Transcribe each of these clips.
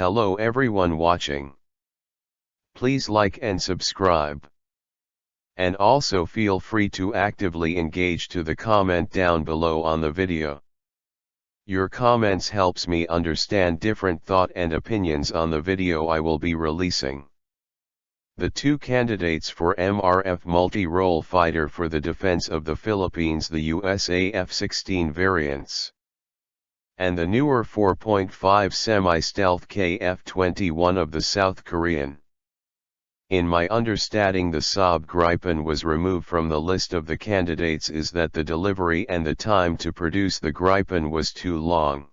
Hello everyone watching. Please like and subscribe. And also feel free to actively engage to the comment down below on the video. Your comments helps me understand different thought and opinions on the video I will be releasing. The two candidates for MRF multi-role fighter for the defense of the Philippines, the USA F16 variants, and the newer 4.5 semi-stealth KF21 of the South Korean. In my understanding, the Saab Gripen was removed from the list of the candidates is that the delivery and the time to produce the Gripen was too long.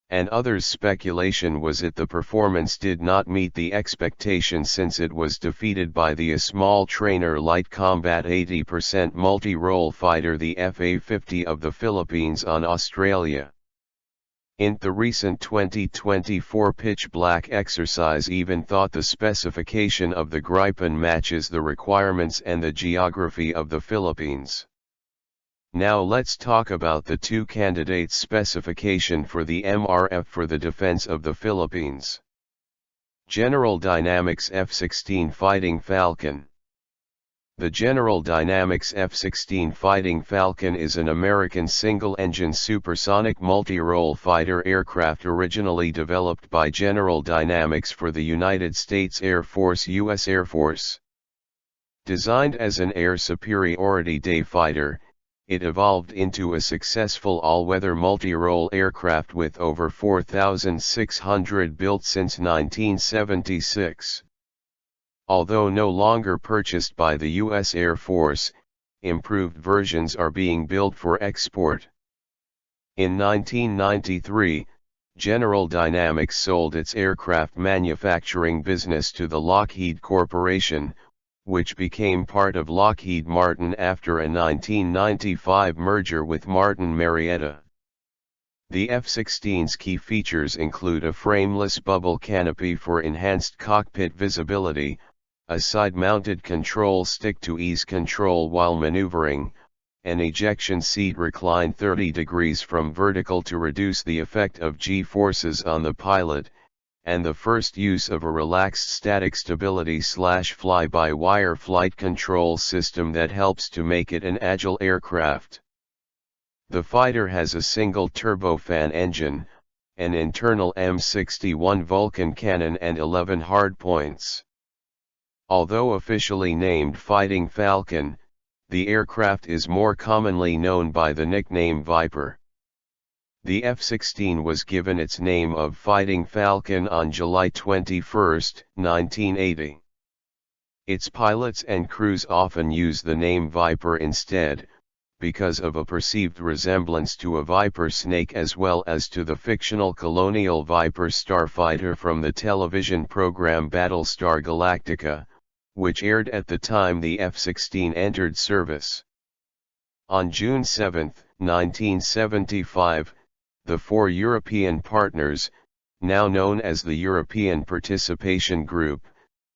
And others' speculation was that the performance did not meet the expectation since it was defeated by the small trainer light combat 80% multi-role fighter the F-50 of the Philippines on Australia. In the recent 2024 pitch black exercise even thought the specification of the Gripen matches the requirements and the geography of the Philippines. Now let's talk about the two candidates' specification for the MRF for the defense of the Philippines. General Dynamics F-16 Fighting Falcon. The General Dynamics F-16 Fighting Falcon is an American single-engine supersonic multi-role fighter aircraft originally developed by General Dynamics for the United States Air Force U.S. Air Force. Designed as an air superiority day fighter, it evolved into a successful all-weather multi-role aircraft with over 4,600 built since 1976. Although no longer purchased by the U.S. Air Force, improved versions are being built for export. In 1993, General Dynamics sold its aircraft manufacturing business to the Lockheed Corporation, which became part of Lockheed Martin after a 1995 merger with Martin Marietta. The F-16's key features include a frameless bubble canopy for enhanced cockpit visibility, a side-mounted control stick to ease control while maneuvering, an ejection seat reclined 30 degrees from vertical to reduce the effect of G-forces on the pilot, and the first use of a relaxed static stability / fly-by-wire flight control system that helps to make it an agile aircraft. The fighter has a single turbofan engine, an internal M61 Vulcan cannon and 11 hardpoints. Although officially named Fighting Falcon, the aircraft is more commonly known by the nickname Viper. The F-16 was given its name of Fighting Falcon on July 21, 1980. Its pilots and crews often use the name Viper instead, because of a perceived resemblance to a viper snake as well as to the fictional colonial Viper starfighter from the television program Battlestar Galactica, which aired at the time the F-16 entered service. On June 7, 1975, the four European partners, now known as the European Participation Group,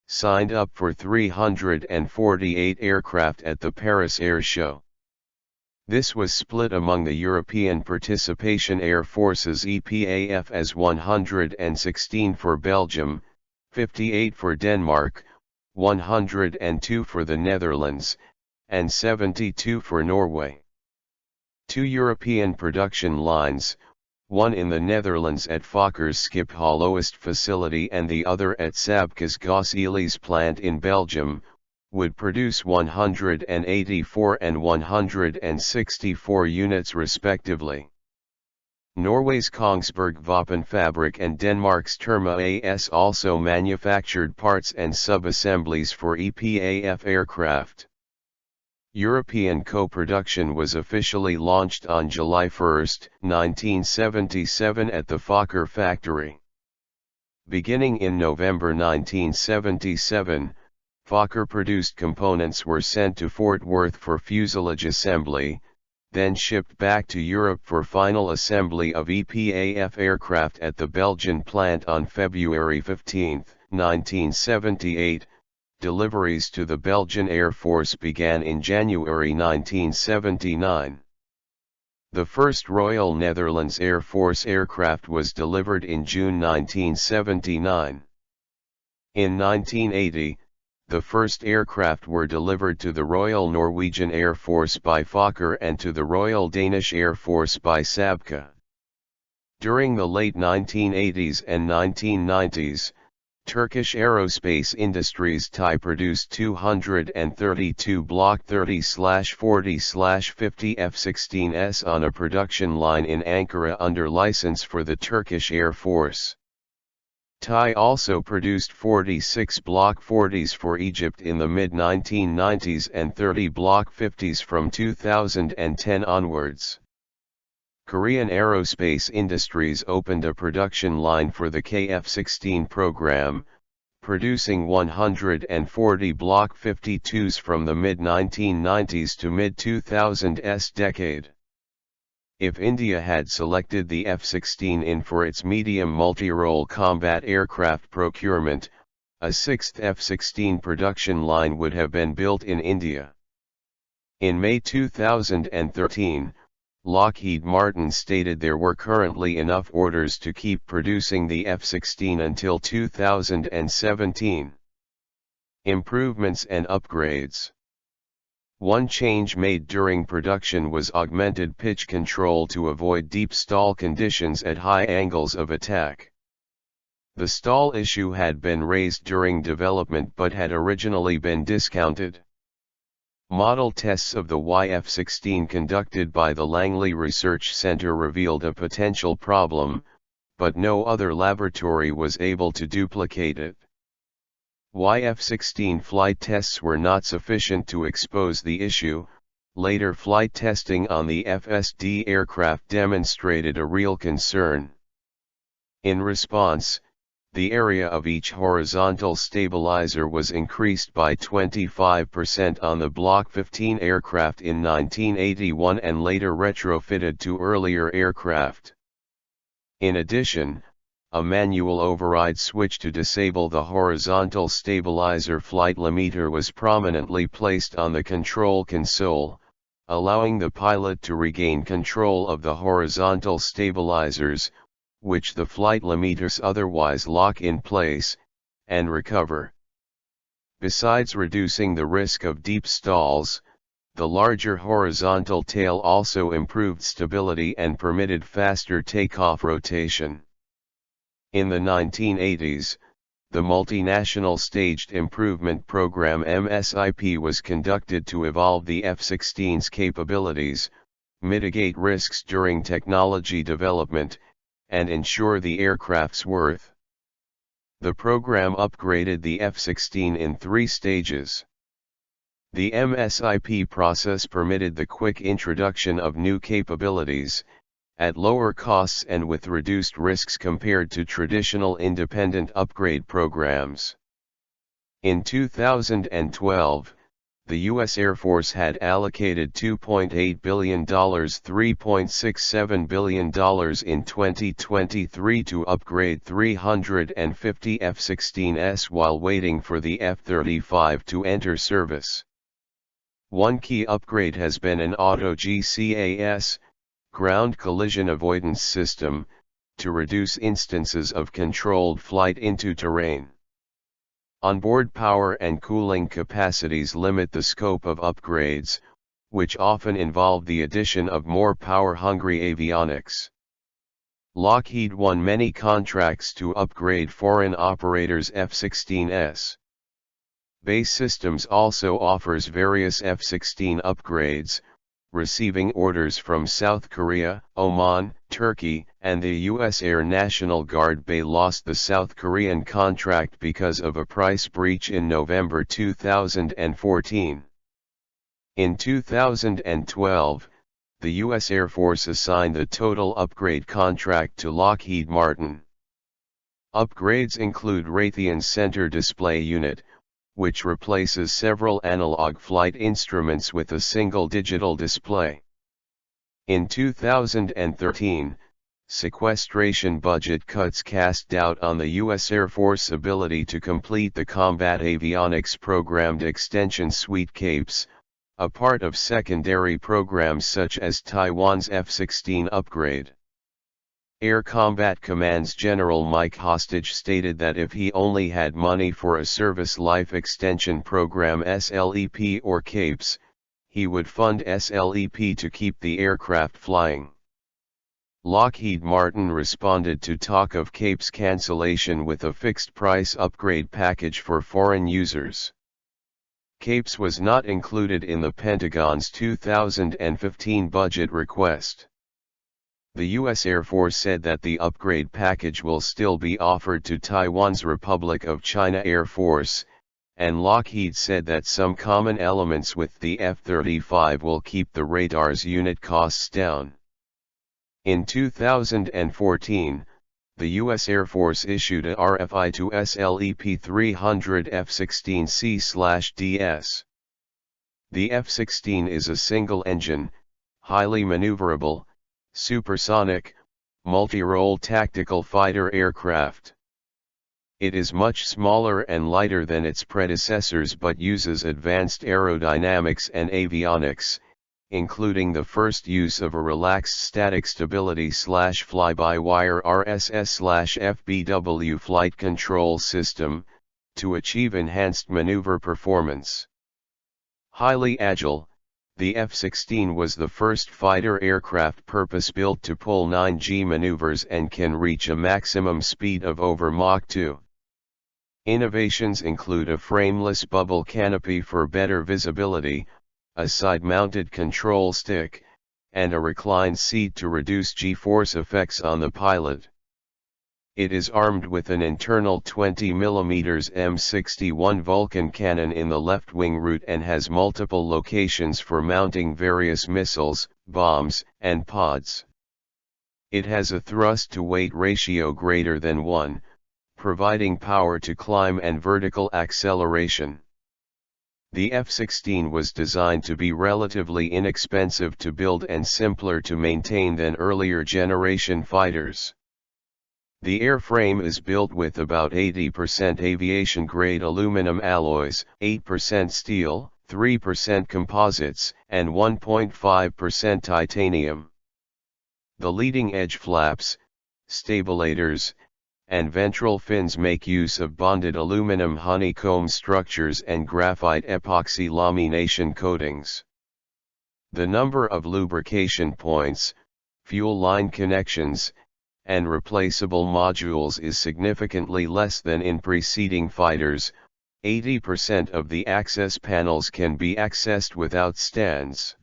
signed up for 348 aircraft at the Paris Air Show. This was split among the European Participation Air Forces EPAF as 116 for Belgium, 58 for Denmark, 102 for the Netherlands, and 72 for Norway. Two European production lines, one in the Netherlands at Fokker's Schiphol-Oost facility and the other at Sabca's Gosselies plant in Belgium, would produce 184 and 164 units respectively. Norway's Kongsberg Våpenfabrik and Denmark's Terma AS also manufactured parts and sub-assemblies for EPAF aircraft. European co-production was officially launched on July 1, 1977 at the Fokker factory. Beginning in November 1977, Fokker-produced components were sent to Fort Worth for fuselage assembly, then shipped back to Europe for final assembly of EPAF aircraft at the Belgian plant on February 15, 1978. Deliveries to the Belgian Air Force began in January 1979. The first Royal Netherlands Air Force aircraft was delivered in June 1979. In 1980, the first aircraft were delivered to the Royal Norwegian Air Force by Fokker and to the Royal Danish Air Force by Sabca. During the late 1980s and 1990s, Turkish aerospace industries TAI produced 232 Block 30/40/50 F-16s on a production line in Ankara under license for the Turkish Air Force. TAI also produced 46 Block 40s for Egypt in the mid-1990s and 30 Block 50s from 2010 onwards. Korean Aerospace Industries opened a production line for the KF16 program, producing 140 Block 52s from the mid-1990s to mid-2000s decade. If India had selected the F-16 in for its medium multi-role combat aircraft procurement, a sixth F-16 production line would have been built in India. In May 2013, Lockheed Martin stated there were currently enough orders to keep producing the F-16 until 2017. Improvements and upgrades. One change made during production was augmented pitch control to avoid deep stall conditions at high angles of attack. The stall issue had been raised during development but had originally been discounted. Model tests of the YF-16 conducted by the Langley Research Center revealed a potential problem, but no other laboratory was able to duplicate it. YF-16 flight tests were not sufficient to expose the issue. Later flight testing on the FSD aircraft demonstrated a real concern. In response, the area of each horizontal stabilizer was increased by 25% on the Block 15 aircraft in 1981 and later retrofitted to earlier aircraft. In addition, a manual override switch to disable the horizontal stabilizer flight limiter was prominently placed on the control console, allowing the pilot to regain control of the horizontal stabilizers, which the flight limiters otherwise lock in place, and recover. Besides reducing the risk of deep stalls, the larger horizontal tail also improved stability and permitted faster takeoff rotation. In the 1980s, the multinational Staged Improvement Program MSIP was conducted to evolve the F-16's capabilities, mitigate risks during technology development, and ensure the aircraft's worth. The program upgraded the F-16 in 3 stages. The MSIP process permitted the quick introduction of new capabilities, at lower costs and with reduced risks compared to traditional independent upgrade programs. In 2012, the U.S. Air Force had allocated $2.8 billion, $3.67 billion in 2023 to upgrade 350 F-16s while waiting for the F-35 to enter service. One key upgrade has been an auto GCAS, ground collision avoidance system, to reduce instances of controlled flight into terrain. Onboard power and cooling capacities limit the scope of upgrades, which often involve the addition of more power-hungry avionics. Lockheed won many contracts to upgrade foreign operators' F-16s. Base Systems also offers various F-16 upgrades, receiving orders from South Korea, Oman, Turkey, and the U.S. Air National Guard. BAE lost the South Korean contract because of a price breach in November 2014. In 2012, the U.S. Air Force assigned the total upgrade contract to Lockheed Martin. Upgrades include Raytheon's Center Display Unit, which replaces several analog flight instruments with a single digital display. In 2013, sequestration budget cuts cast doubt on the U.S. Air Force ability to complete the Combat Avionics Programmed Extension Suite CAPES, a part of secondary programs such as Taiwan's F16 upgrade. Air Combat Command's General Mike Hostage stated that if he only had money for a Service Life Extension Program SLEP or CAPES, he would fund SLEP to keep the aircraft flying. Lockheed Martin responded to talk of CAPES cancellation with a fixed-price upgrade package for foreign users. CAPES was not included in the Pentagon's 2015 budget request. The U.S. Air Force said that the upgrade package will still be offered to Taiwan's Republic of China Air Force, and Lockheed said that some common elements with the F-35 will keep the radar's unit costs down. In 2014, the U.S. Air Force issued a RFI to SLEP 300 F-16C/DS. The F-16 is a single-engine, highly maneuverable, supersonic, multi-role tactical fighter aircraft. It is much smaller and lighter than its predecessors but uses advanced aerodynamics and avionics, including the first use of a relaxed static stability fly-by-wire RSS/FBW flight control system, to achieve enhanced maneuver performance. Highly agile, the F-16 was the first fighter aircraft purpose-built to pull 9G maneuvers and can reach a maximum speed of over Mach 2. Innovations include a frameless bubble canopy for better visibility, a side-mounted control stick, and a reclined seat to reduce G-force effects on the pilot. It is armed with an internal 20mm M61 Vulcan cannon in the left wing root and has multiple locations for mounting various missiles, bombs, and pods. It has a thrust-to-weight ratio greater than 1, providing power to climb and vertical acceleration. The F-16 was designed to be relatively inexpensive to build and simpler to maintain than earlier generation fighters. The airframe is built with about 80% aviation-grade aluminum alloys, 8% steel, 3% composites, and 1.5% titanium. The leading-edge flaps, stabilators, and ventral fins make use of bonded aluminum honeycomb structures and graphite epoxy lamination coatings. The number of lubrication points, fuel line connections, and replaceable modules is significantly less than in preceding fighters. 80% of the access panels can be accessed without stands.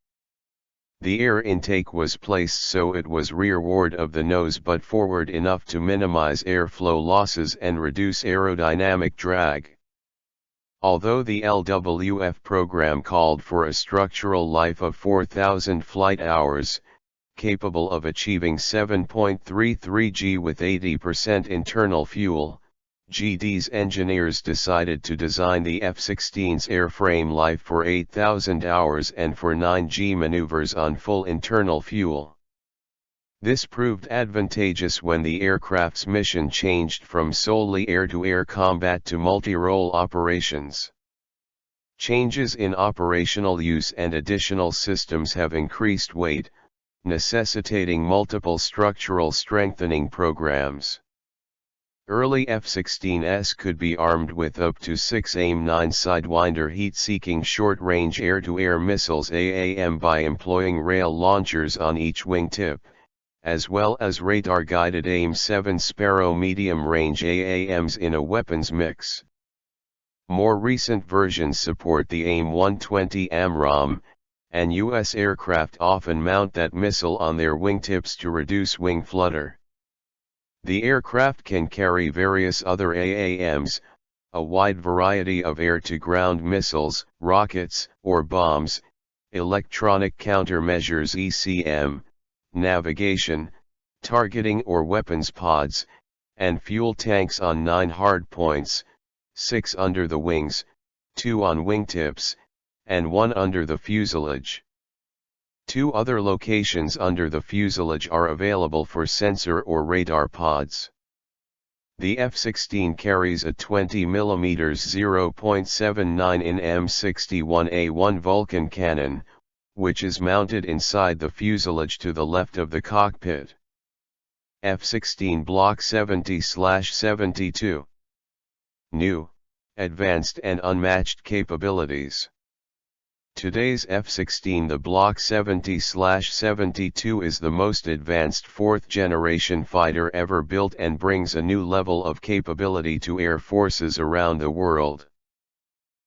The air intake was placed so it was rearward of the nose but forward enough to minimize airflow losses and reduce aerodynamic drag. Although the LWF program called for a structural life of 4,000 flight hours, capable of achieving 7.33 G with 80% internal fuel, GD's engineers decided to design the F-16's airframe life for 8,000 hours and for 9G maneuvers on full internal fuel. This proved advantageous when the aircraft's mission changed from solely air-to-air combat to multi-role operations. Changes in operational use and additional systems have increased weight, necessitating multiple structural strengthening programs. Early F-16s could be armed with up to 6 AIM-9 Sidewinder heat-seeking short-range air-to-air missiles AAM by employing rail launchers on each wingtip, as well as radar-guided AIM-7 Sparrow medium-range AAMs in a weapons mix. More recent versions support the AIM-120 AMRAAM, and U.S. aircraft often mount that missile on their wingtips to reduce wing flutter. The aircraft can carry various other AAMs, a wide variety of air-to-ground missiles, rockets, or bombs, electronic countermeasures ECM, navigation, targeting or weapons pods, and fuel tanks on 9 hardpoints, 6 under the wings, 2 on wingtips, and 1 under the fuselage. 2 other locations under the fuselage are available for sensor or radar pods. The F16 carries a 20mm 0.79 in M61A1 Vulcan cannon, which is mounted inside the fuselage to the left of the cockpit. F16 Block 70/72. New, advanced and unmatched capabilities. Today's F16, the Block 70/72, is the most advanced fourth-generation fighter ever built and brings a new level of capability to air forces around the world.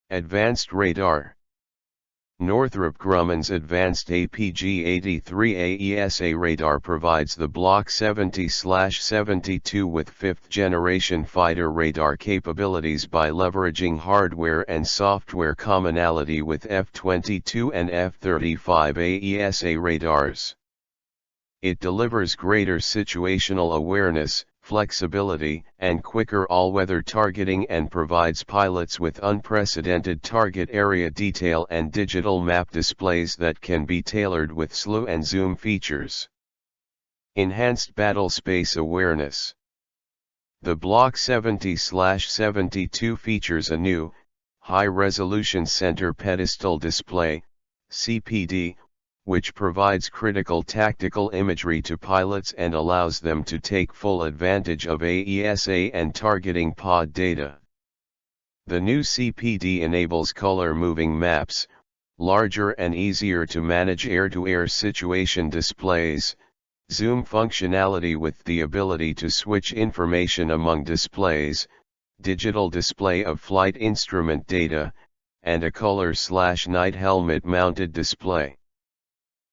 Advanced radar. Northrop Grumman's advanced APG-83 AESA radar provides the Block 70/72 with fifth-generation fighter radar capabilities by leveraging hardware and software commonality with F-22 and F-35 AESA radars. It delivers greater situational awareness, flexibility, and quicker all-weather targeting, and provides pilots with unprecedented target area detail and digital map displays that can be tailored with slew and zoom features. Enhanced battle space awareness. The Block 70/72 features a new, high-resolution center pedestal display, CPD, which provides critical tactical imagery to pilots and allows them to take full advantage of AESA and targeting pod data. The new CPD enables color-moving maps, larger and easier to manage air-to-air situation displays, zoom functionality with the ability to switch information among displays, digital display of flight instrument data, and a color/night helmet mounted display.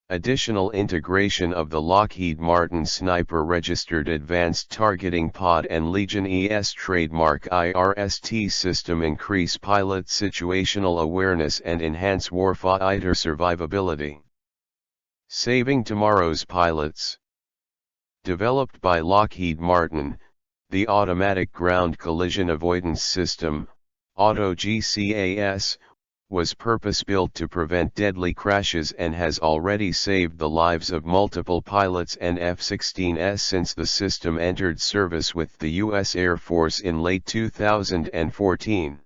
Additional integration of the Lockheed Martin Sniper Registered Advanced Targeting Pod and Legion ES trademark IRST system increase pilot situational awareness and enhance warfighter survivability. Saving tomorrow's pilots. Developed by Lockheed Martin, the Automatic Ground Collision Avoidance System, AUTO-GCAS, was purpose-built to prevent deadly crashes and has already saved the lives of multiple pilots and F-16s since the system entered service with the U.S. Air Force in late 2014.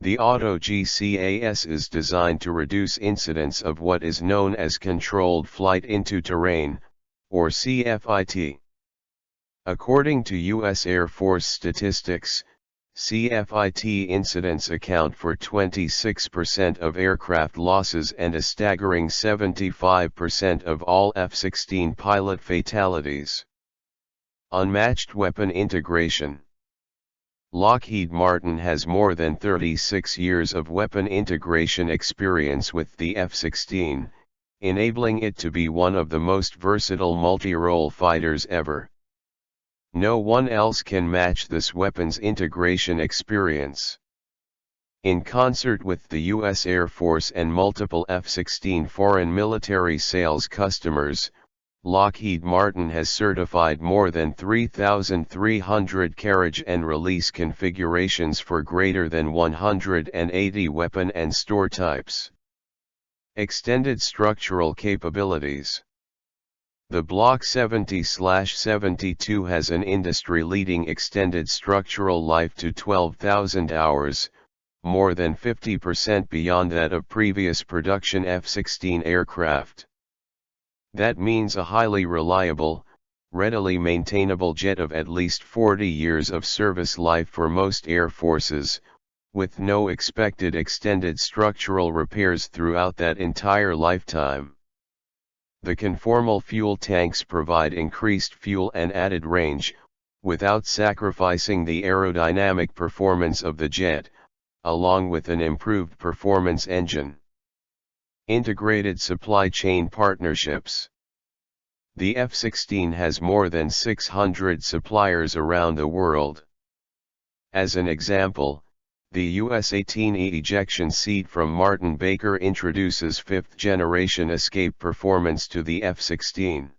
The AUTO-GCAS is designed to reduce incidents of what is known as controlled flight into terrain, or CFIT. According to U.S. Air Force statistics, CFIT incidents account for 26% of aircraft losses and a staggering 75% of all F-16 pilot fatalities. Unmatched weapon integration. Lockheed Martin has more than 36 years of weapon integration experience with the F-16, enabling it to be one of the most versatile multi-role fighters ever. No one else can match this weapons integration experience. In concert with the U.S. Air Force and multiple F-16 foreign military sales customers, Lockheed Martin has certified more than 3,300 carriage and release configurations for greater than 180 weapon and store types. Extended structural capabilities. The Block 70/72 has an industry-leading extended structural life to 12,000 hours, more than 50% beyond that of previous production F-16 aircraft. That means a highly reliable, readily maintainable jet of at least 40 years of service life for most air forces, with no expected extended structural repairs throughout that entire lifetime. The conformal fuel tanks provide increased fuel and added range, without sacrificing the aerodynamic performance of the jet, along with an improved performance engine. Integrated supply chain partnerships. The F-16 has more than 600 suppliers around the world. As an example, the US-18E ejection seat from Martin Baker introduces fifth-generation escape performance to the F-16.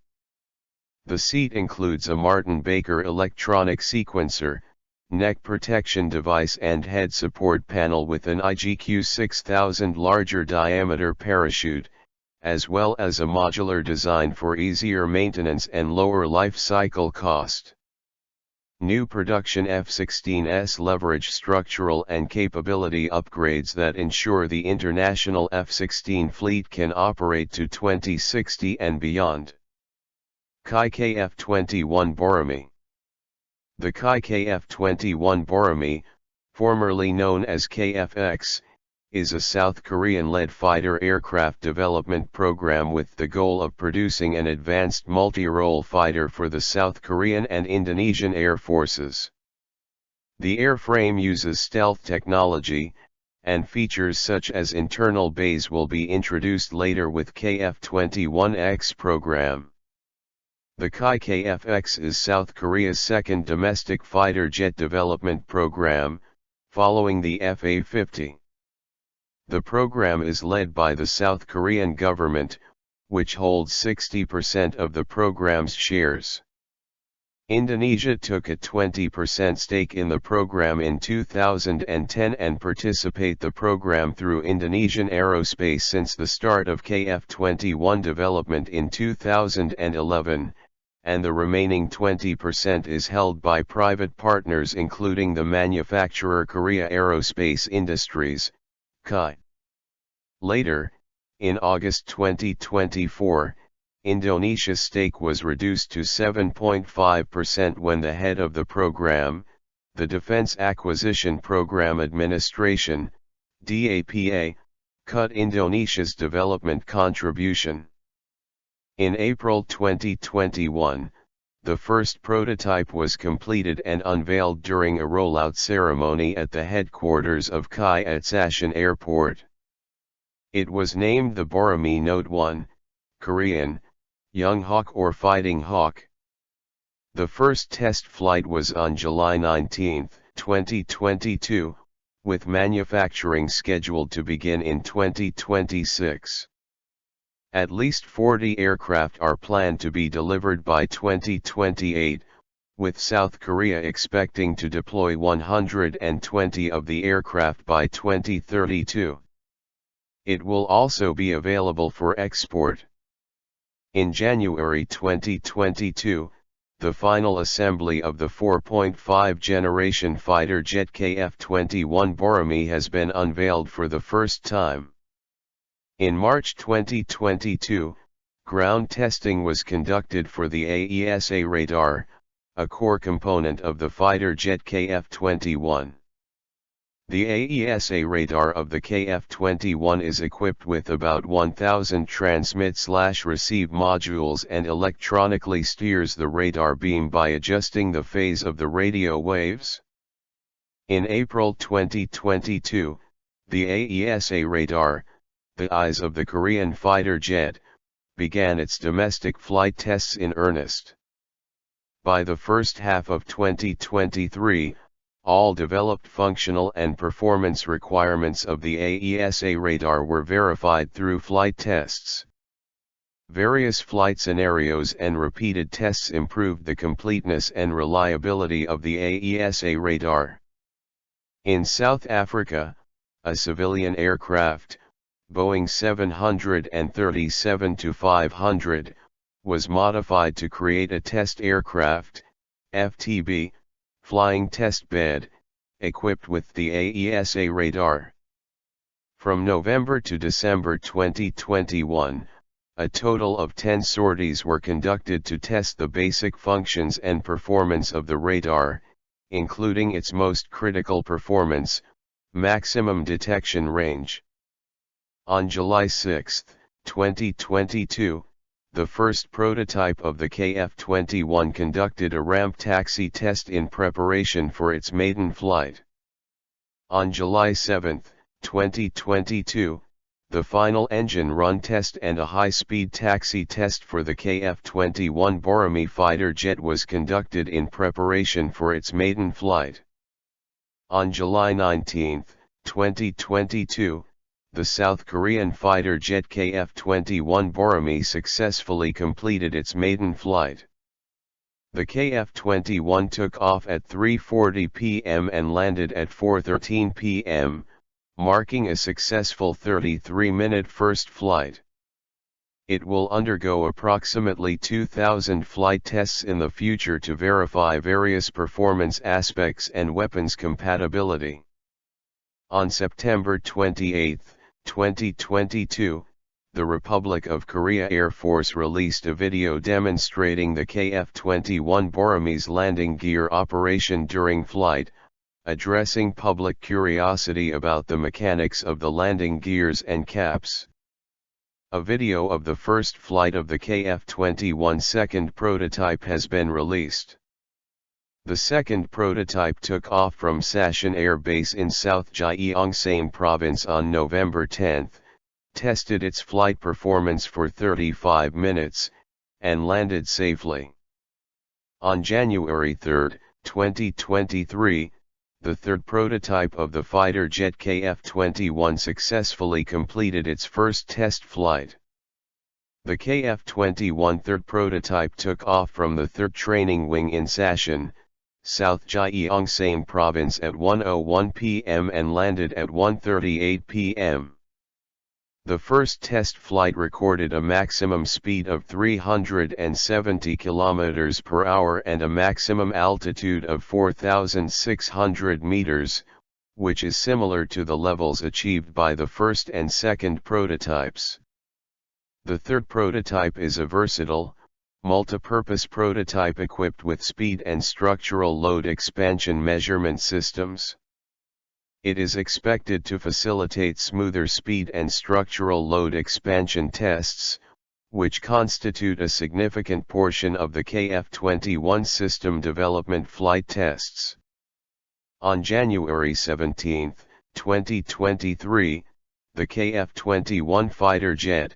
The seat includes a Martin Baker electronic sequencer, neck protection device and head support panel with an IGQ 6000 larger diameter parachute, as well as a modular design for easier maintenance and lower life cycle cost. New production F-16s leverage structural and capability upgrades that ensure the international F-16 fleet can operate to 2060 and beyond. KF21 Borami. The KF21 Borami, formerly known as KFX, is a South Korean-led fighter aircraft development program with the goal of producing an advanced multi-role fighter for the South Korean and Indonesian air forces. The airframe uses stealth technology, and features such as internal bays will be introduced later with KF21X program. The KFX is South Korea's second domestic fighter jet development program, following the F-50. The program is led by the South Korean government, which holds 60% of the program's shares. Indonesia took a 20% stake in the program in 2010 and participate the program through Indonesian Aerospace since the start of KF21 development in 2011, and the remaining 20% is held by private partners including the manufacturer Korea Aerospace Industries, KAI. Later, in August 2024, Indonesia's stake was reduced to 7.5% when the head of the program, the Defense Acquisition Program Administration, DAPA, cut Indonesia's development contribution. In April 2021, the first prototype was completed and unveiled during a rollout ceremony at the headquarters of KAI at Sashin Airport. It was named the Borami Note 1, Korean, Young Hawk or Fighting Hawk. The first test flight was on July 19, 2022, with manufacturing scheduled to begin in 2026. At least 40 aircraft are planned to be delivered by 2028, with South Korea expecting to deploy 120 of the aircraft by 2032. It will also be available for export. In January 2022, the final assembly of the 4.5 generation fighter jet KF21 Borami has been unveiled for the first time. In March 2022, ground testing was conducted for the AESA radar, a core component of the fighter jet KF21. The AESA radar of the KF21 is equipped with about 1,000 transmit/receive modules and electronically steers the radar beam by adjusting the phase of the radio waves. In April 2022, the AESA radar, the eyes of the Korean fighter jet, began its domestic flight tests in earnest. By the first half of 2023, all developed functional and performance requirements of the AESA radar were verified through flight tests. Various flight scenarios and repeated tests improved the completeness and reliability of the AESA radar. In South Africa, a civilian aircraft, Boeing 737-500, was modified to create a test aircraft, FTB, flying test bed, equipped with the AESA radar. From November to December 2021, a total of 10 sorties were conducted to test the basic functions and performance of the radar, including its most critical performance, maximum detection range. On July 6, 2022, the first prototype of the KF21 conducted a ramp taxi test in preparation for its maiden flight. On July 7, 2022, the final engine run test and a high-speed taxi test for the KF21 Borami fighter jet was conducted in preparation for its maiden flight. On July 19, 2022, the South Korean fighter jet KF21 Borami successfully completed its maiden flight. The KF21 took off at 3:40 p.m. and landed at 4:13 p.m., marking a successful 33-minute first flight. It will undergo approximately 2,000 flight tests in the future to verify various performance aspects and weapons compatibility. On September 28, 2022, the Republic of Korea Air Force released a video demonstrating the KF21 Burmese landing gear operation during flight, addressing public curiosity about the mechanics of the landing gears and caps. A video of the first flight of the KF21 second prototype has been released. The second prototype took off from Sachin Air Base in South Gyeongsang Province on November 10, tested its flight performance for 35 minutes, and landed safely. On January 3, 2023, the third prototype of the fighter jet KF21 successfully completed its first test flight. The KF21 third prototype took off from the 3rd Training Wing in Sachin, South Gyeongsang Province at 1:01 p.m. and landed at 1:38 p.m. The first test flight recorded a maximum speed of 370 km per hour and a maximum altitude of 4,600 meters, which is similar to the levels achieved by the first and second prototypes. The third prototype is a versatile, multi-purpose prototype equipped with speed and structural load expansion measurement systems. It is expected to facilitate smoother speed and structural load expansion tests, which constitute a significant portion of the KF21 system development flight tests. On January 17, 2023, the KF21 fighter jet,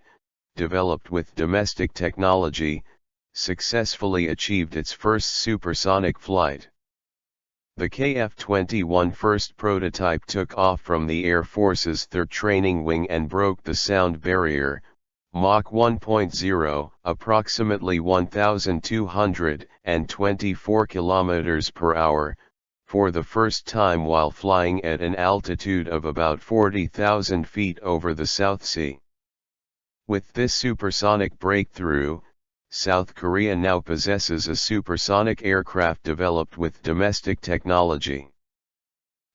developed with domestic technology, successfully achieved its first supersonic flight. The KF21 first prototype took off from the Air Force's 3rd Training Wing and broke the sound barrier, Mach 1.0, approximately 1,224 km per hour, for the first time while flying at an altitude of about 40,000 feet over the South Sea. With this supersonic breakthrough, South Korea now possesses a supersonic aircraft developed with domestic technology.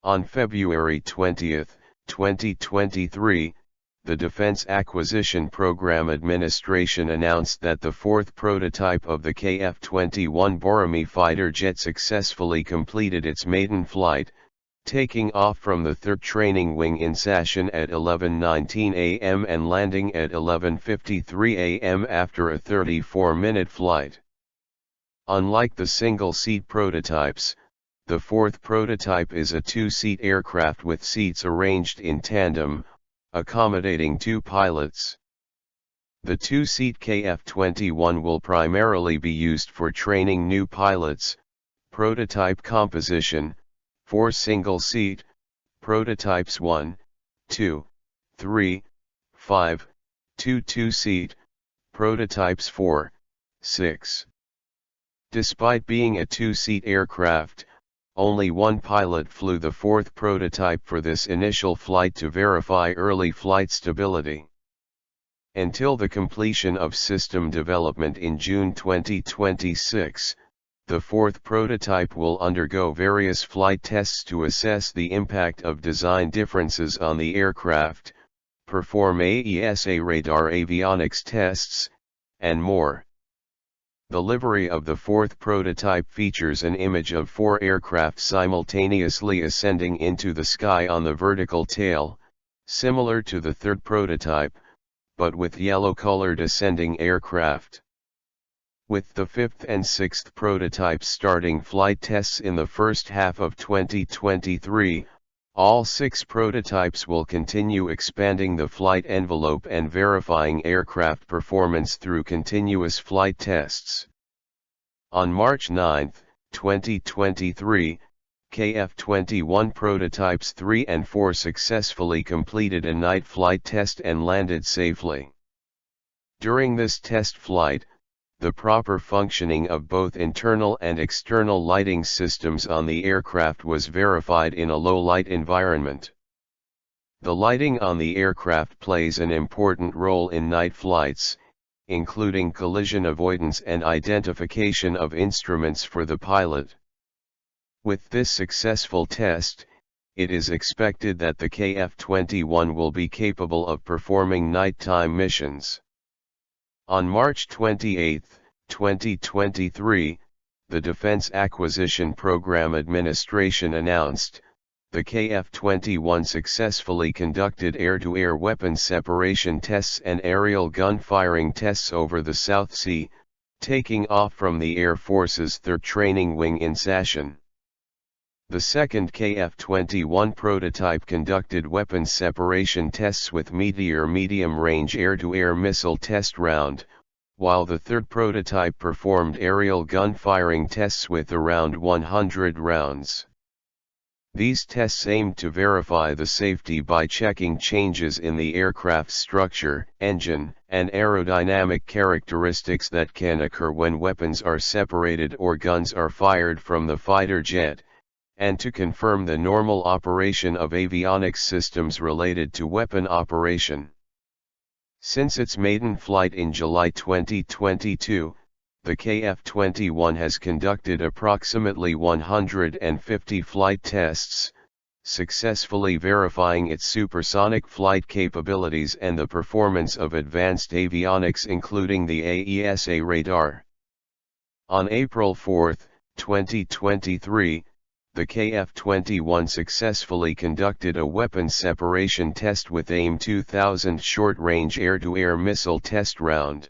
On February 20, 2023, the Defense Acquisition Program Administration announced that the 4th prototype of the KF21 Burmese fighter jet successfully completed its maiden flight, taking off from the 3rd Training Wing in Sachin at 11:19 a.m. and landing at 11:53 a.m. after a 34-minute flight. Unlike the single-seat prototypes, the 4th prototype is a 2-seat aircraft with seats arranged in tandem, accommodating 2 pilots. The 2-seat KF21 will primarily be used for training new pilots. Prototype composition: 4 single-seat, prototypes 1, 2, 3, 5, 2 two-seat, prototypes 4, 6. Despite being a 2-seat aircraft, only 1 pilot flew the 4th prototype for this initial flight to verify early flight stability. Until the completion of system development in June 2026, the 4th prototype will undergo various flight tests to assess the impact of design differences on the aircraft, perform AESA radar avionics tests, and more. The livery of the 4th prototype features an image of 4 aircraft simultaneously ascending into the sky on the vertical tail, similar to the 3rd prototype, but with yellow-colored ascending aircraft. With the 5th and 6th prototypes starting flight tests in the first half of 2023, all 6 prototypes will continue expanding the flight envelope and verifying aircraft performance through continuous flight tests. On March 9, 2023, KF21 prototypes 3 and 4 successfully completed a night flight test and landed safely. During this test flight, the proper functioning of both internal and external lighting systems on the aircraft was verified in a low-light environment. The lighting on the aircraft plays an important role in night flights, including collision avoidance and identification of instruments for the pilot. With this successful test, it is expected that the KF-21 will be capable of performing nighttime missions. On March 28, 2023, the Defense Acquisition Program Administration announced, the KF-21 successfully conducted air-to-air weapons separation tests and aerial gun firing tests over the South Sea, taking off from the Air Force's 3rd Training Wing in Sasson. The second KF-21 prototype conducted weapons separation tests with Meteor medium-range air-to-air missile test round, while the third prototype performed aerial gun firing tests with around 100 rounds. These tests aimed to verify the safety by checking changes in the aircraft's structure, engine, and aerodynamic characteristics that can occur when weapons are separated or guns are fired from the fighter jet, and to confirm the normal operation of avionics systems related to weapon operation. Since its maiden flight in July 2022, the KF-21 has conducted approximately 150 flight tests, successfully verifying its supersonic flight capabilities and the performance of advanced avionics including the AESA radar. On April 4, 2023, the KF-21 successfully conducted a weapons separation test with AIM-2000 short-range air-to-air missile test round.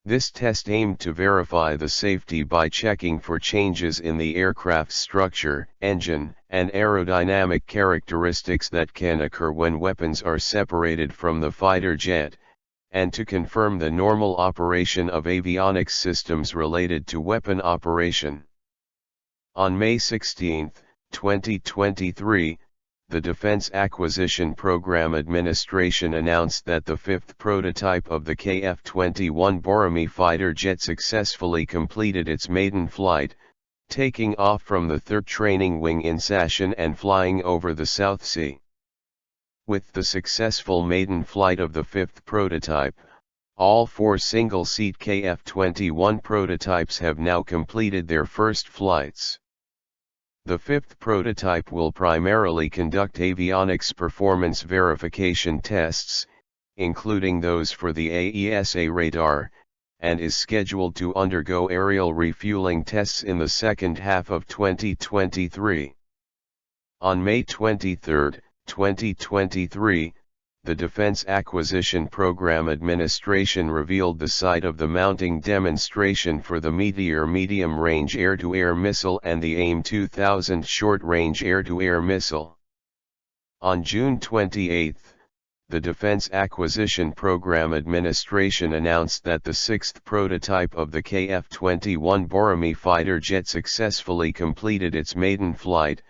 This test aimed to verify the safety by checking for changes in the aircraft's structure, engine, and aerodynamic characteristics that can occur when weapons are separated from the fighter jet, and to confirm the normal operation of avionics systems related to weapon operation. On May 16, 2023, the Defense Acquisition Program Administration announced that the fifth prototype of the KF-21 Borami fighter jet successfully completed its maiden flight, taking off from the 3rd Training Wing in Sasson and flying over the South Sea. With the successful maiden flight of the fifth prototype, all 4 single-seat KF-21 prototypes have now completed their first flights. The fifth prototype will primarily conduct avionics performance verification tests, including those for the AESA radar, and is scheduled to undergo aerial refueling tests in the second half of 2023. On May 23, 2023, the Defense Acquisition Program Administration revealed the site of the mounting demonstration for the Meteor medium-range air-to-air missile and the AIM-2000 short-range air-to-air missile. On June 28, the Defense Acquisition Program Administration announced that the sixth prototype of the KF-21 Borami fighter jet successfully completed its maiden flight,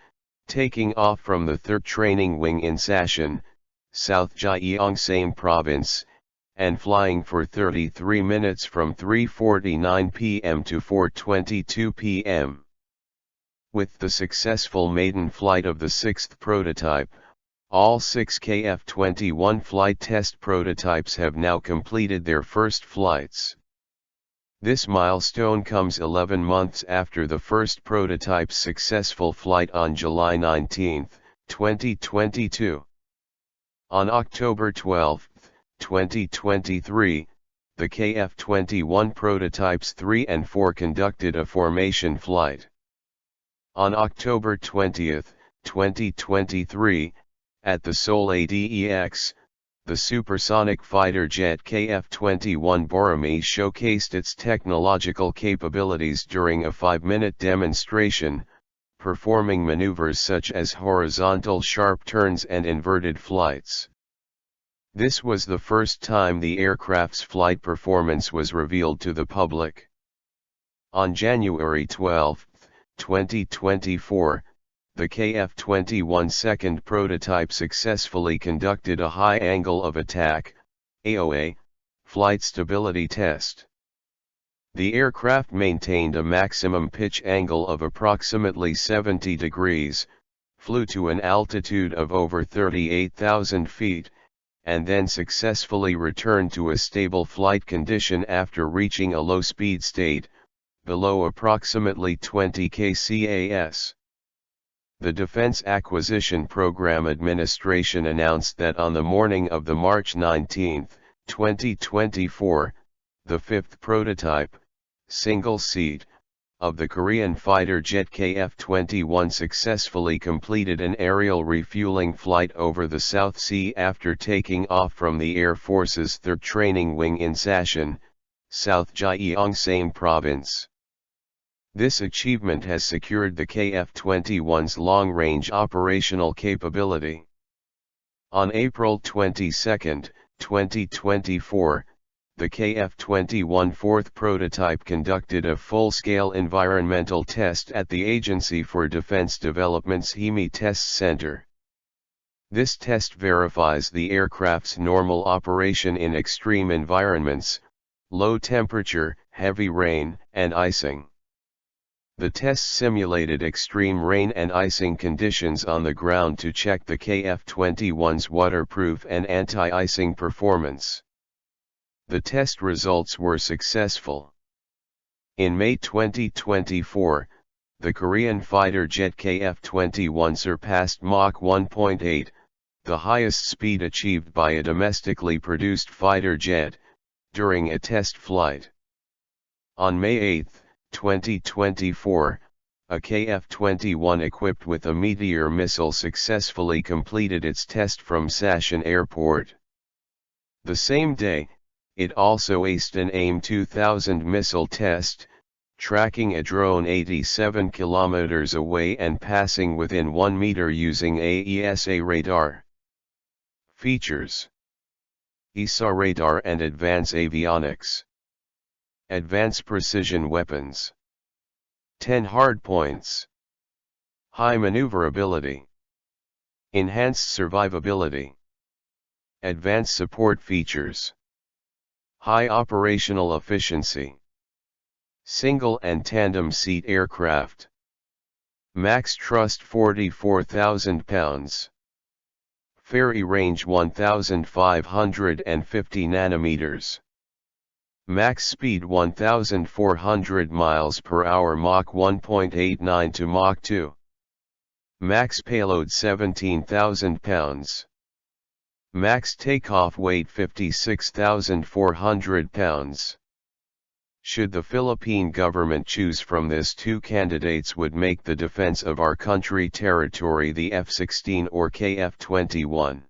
taking off from the 3rd Training Wing in Sasson, South Gyeongsang Province, and flying for 33 minutes from 3:49 p.m. to 4:22 p.m. With the successful maiden flight of the sixth prototype, all 6 KF-21 flight test prototypes have now completed their first flights. This milestone comes 11 months after the first prototype's successful flight on July 19, 2022. On October 12, 2023, the KF-21 prototypes 3 and 4 conducted a formation flight. On October 20, 2023, at the Seoul ADEX, the supersonic fighter jet KF-21 Borami showcased its technological capabilities during a 5-minute demonstration, performing maneuvers such as horizontal sharp turns and inverted flights. This was the first time the aircraft's flight performance was revealed to the public. On January 12, 2024, the KF-21 second prototype successfully conducted a high angle of attack, AOA, flight stability test. The aircraft maintained a maximum pitch angle of approximately 70 degrees, flew to an altitude of over 38,000 feet, and then successfully returned to a stable flight condition after reaching a low speed state, below approximately 20 kcas. The Defense Acquisition Program Administration announced that on the morning of the March 19, 2024, the fifth prototype, single-seat, of the Korean fighter jet KF21 successfully completed an aerial refueling flight over the South Sea after taking off from the Air Force's 3rd Training Wing in Sachin, South Gyeongsang Province. This achievement has secured the KF21's long-range operational capability. On April 22, 2024, the KF21 fourth prototype conducted a full-scale environmental test at the Agency for Defense Development's HEMI Test Center. This test verifies the aircraft's normal operation in extreme environments, low temperature, heavy rain, and icing. The test simulated extreme rain and icing conditions on the ground to check the KF21's waterproof and anti-icing performance. The test results were successful. In May 2024, the Korean fighter jet KF21 surpassed Mach 1.8, the highest speed achieved by a domestically produced fighter jet, during a test flight. On May 8, 2024, a KF-21 equipped with a Meteor missile successfully completed its test from Sachin Airport. The same day, it also aced an AIM-2000 missile test, tracking a drone 87 kilometers away and passing within 1 meter using AESA radar. Features: ESA radar and advanced avionics. Advanced precision weapons. 10 hardpoints. High maneuverability. Enhanced survivability. Advanced support features. High operational efficiency. Single and tandem seat aircraft. Max thrust 44,000 pounds. Ferry range 1,550 nanometers. Max speed 1,400 miles per hour, Mach 1.89 to Mach 2. Max payload 17,000 pounds. Max takeoff weight 56,400 pounds. Should the Philippine government choose from this, two candidates would make the defense of our country territory the F16 or KF21.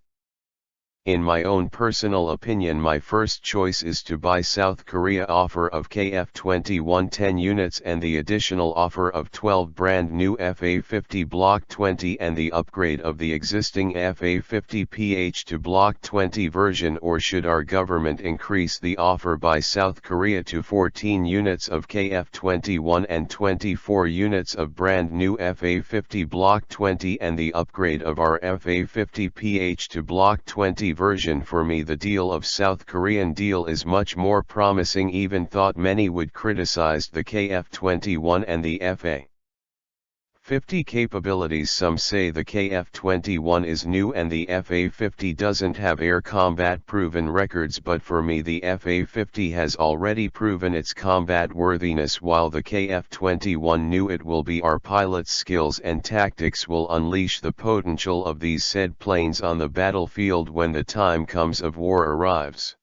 In my own personal opinion, my first choice is to buy South Korea offer of KF21 10 units and the additional offer of 12 brand new FA-50 Block 20 and the upgrade of the existing FA-50PH to Block 20 version, or should our government increase the offer by South Korea to 14 units of KF21 and 24 units of brand new FA-50 Block 20 and the upgrade of our FA-50PH to Block 20 version? For me, the deal of South Korean deal is much more promising, even thought many would criticize the KF21 and the FA-50 capabilities. Some say the KF21 is new and the FA-50 doesn't have air combat proven records, but for me the FA-50 has already proven its combat worthiness, while the KF21 knew it will be. Our pilots' skills and tactics will unleash the potential of these said planes on the battlefield when the time comes of war arrives.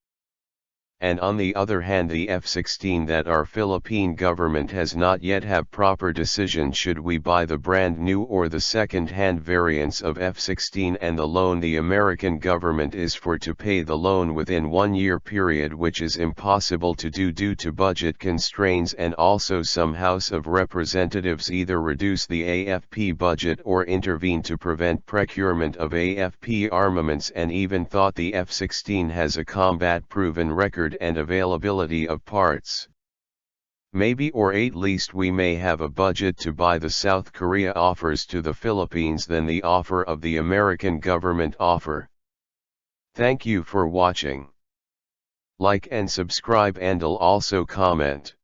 And on the other hand, the F16 that our Philippine government has not yet have proper decision should we buy the brand new or the second-hand variants of F16, and the loan the American government is for to pay the loan within 1 year period, which is impossible to do due to budget constraints, and also some House of Representatives either reduce the AFP budget or intervene to prevent procurement of AFP armaments, and even thought the F16 has a combat proven record and availability of parts. Maybe, or at least we may have a budget to buy the South Korea offers to the Philippines than the offer of the American government offer. Thank you for watching. Like and subscribe, and also comment.